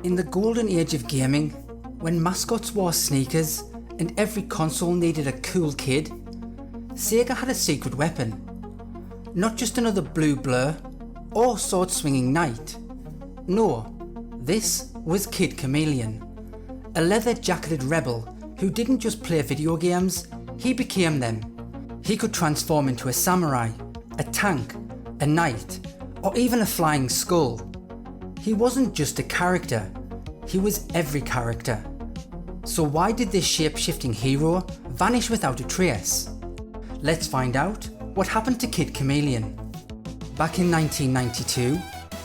In the golden age of gaming, when mascots wore sneakers and every console needed a cool kid, SEGA had a secret weapon. Not just another blue blur or sword-swinging knight. No, this was Kid Chameleon, a leather-jacketed rebel who didn't just play video games, he became them. He could transform into a samurai, a tank, a knight, or even a flying skull. He wasn't just a character, he was every character. So why did this shape-shifting hero vanish without a trace? Let's find out what happened to Kid Chameleon. Back in 1992,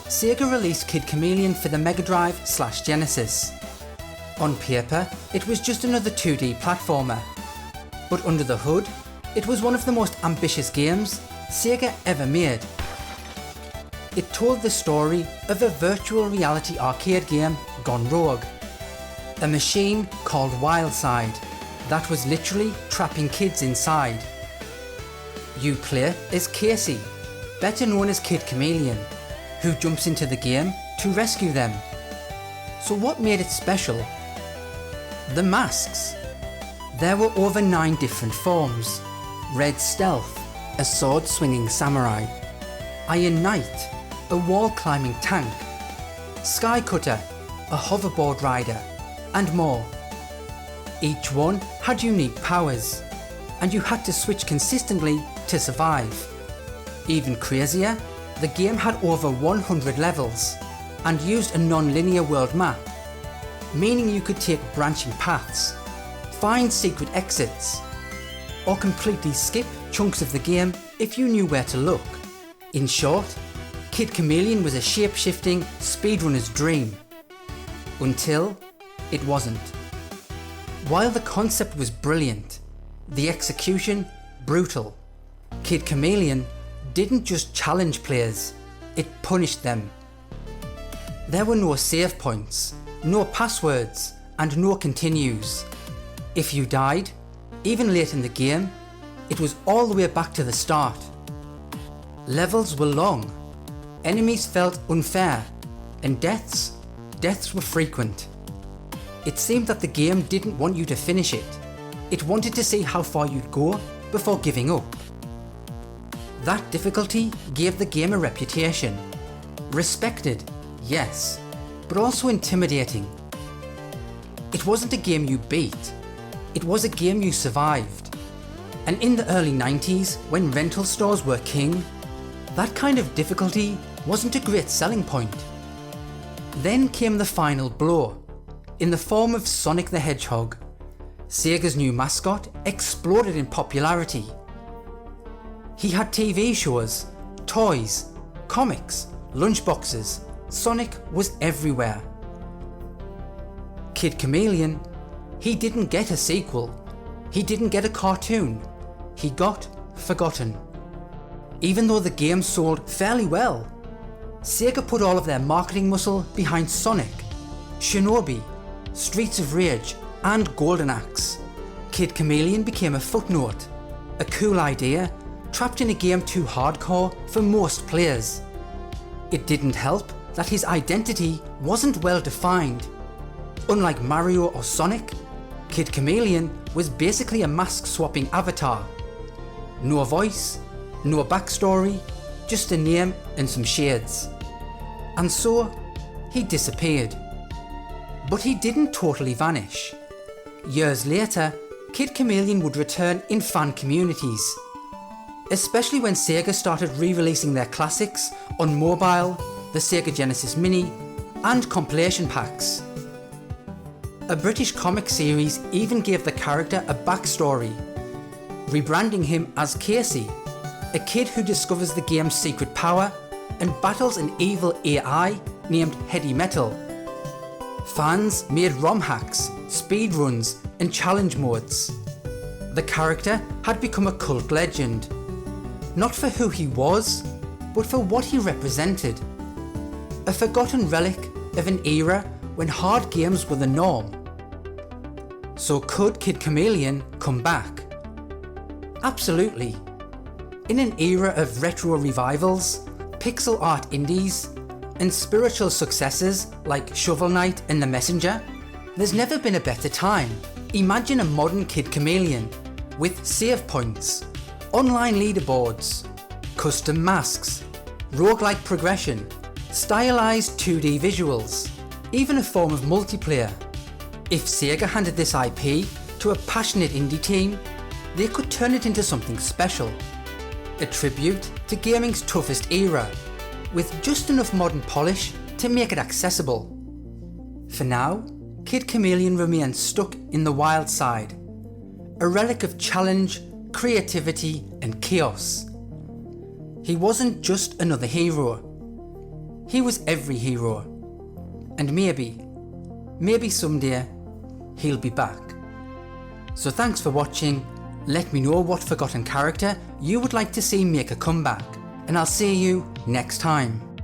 SEGA released Kid Chameleon for the Mega Drive/Genesis. On paper, it was just another 2D platformer. But under the hood, it was one of the most ambitious games SEGA ever made. It told the story of a virtual reality arcade game gone rogue. A machine called Wildside that was literally trapping kids inside. You play as Casey, better known as Kid Chameleon, who jumps into the game to rescue them. So what made it special? The masks. There were over 9 different forms. Red Stealth, a sword-swinging samurai. Iron Knight, a wall-climbing tank. Sky Cutter, a hoverboard rider, and more. Each one had unique powers, and you had to switch consistently to survive. Even crazier, the game had over 100 levels, and used a non-linear world map, meaning you could take branching paths, find secret exits, or completely skip chunks of the game if you knew where to look. In short, Kid Chameleon was a shape-shifting speedrunner's dream. Until it wasn't. While the concept was brilliant, the execution brutal. Kid Chameleon didn't just challenge players, it punished them. There were no save points, no passwords, and no continues. If you died, even late in the game, it was all the way back to the start. Levels were long, enemies felt unfair, and deaths were frequent. It seemed that the game didn't want you to finish it. It wanted to see how far you'd go before giving up. That difficulty gave the game a reputation. Respected, yes, but also intimidating. It wasn't a game you beat, it was a game you survived. And in the early 90s, when rental stores were king, that kind of difficulty wasn't a great selling point. Then came the final blow, in the form of Sonic the Hedgehog. SEGA's new mascot exploded in popularity. He had TV shows, toys, comics, lunchboxes. Sonic was everywhere. Kid Chameleon, he didn't get a sequel. He didn't get a cartoon. He got forgotten. Even though the game sold fairly well, SEGA put all of their marketing muscle behind Sonic, Shinobi, Streets of Rage, and Golden Axe. Kid Chameleon became a footnote, a cool idea trapped in a game too hardcore for most players. It didn't help that his identity wasn't well defined. Unlike Mario or Sonic, Kid Chameleon was basically a mask-swapping avatar. No voice, no backstory, just a name and some shades. And so, he disappeared. But he didn't totally vanish. Years later, Kid Chameleon would return in fan communities, especially when SEGA started re-releasing their classics on mobile, the Sega Genesis Mini, and compilation packs. A British comic series even gave the character a backstory, rebranding him as Casey, a kid who discovers the game's secret power and battles an evil AI named Heady Metal. Fans made ROM hacks, speedruns, and challenge modes. The character had become a cult legend, not for who he was, but for what he represented. A forgotten relic of an era when hard games were the norm. So could Kid Chameleon come back? Absolutely. In an era of retro revivals, pixel art indies, and spiritual successes like Shovel Knight and The Messenger, there's never been a better time. Imagine a modern Kid Chameleon with save points, online leaderboards, custom masks, roguelike progression, stylized 2D visuals, even a form of multiplayer. If Sega handed this IP to a passionate indie team, they could turn it into something special. A tribute to gaming's toughest era, with just enough modern polish to make it accessible. For now, Kid Chameleon remains stuck in the wild side, a relic of challenge, creativity and chaos. He wasn't just another hero, he was every hero. And maybe someday, he'll be back. So thanks for watching. Let me know what forgotten character you would like to see make a comeback, and I'll see you next time.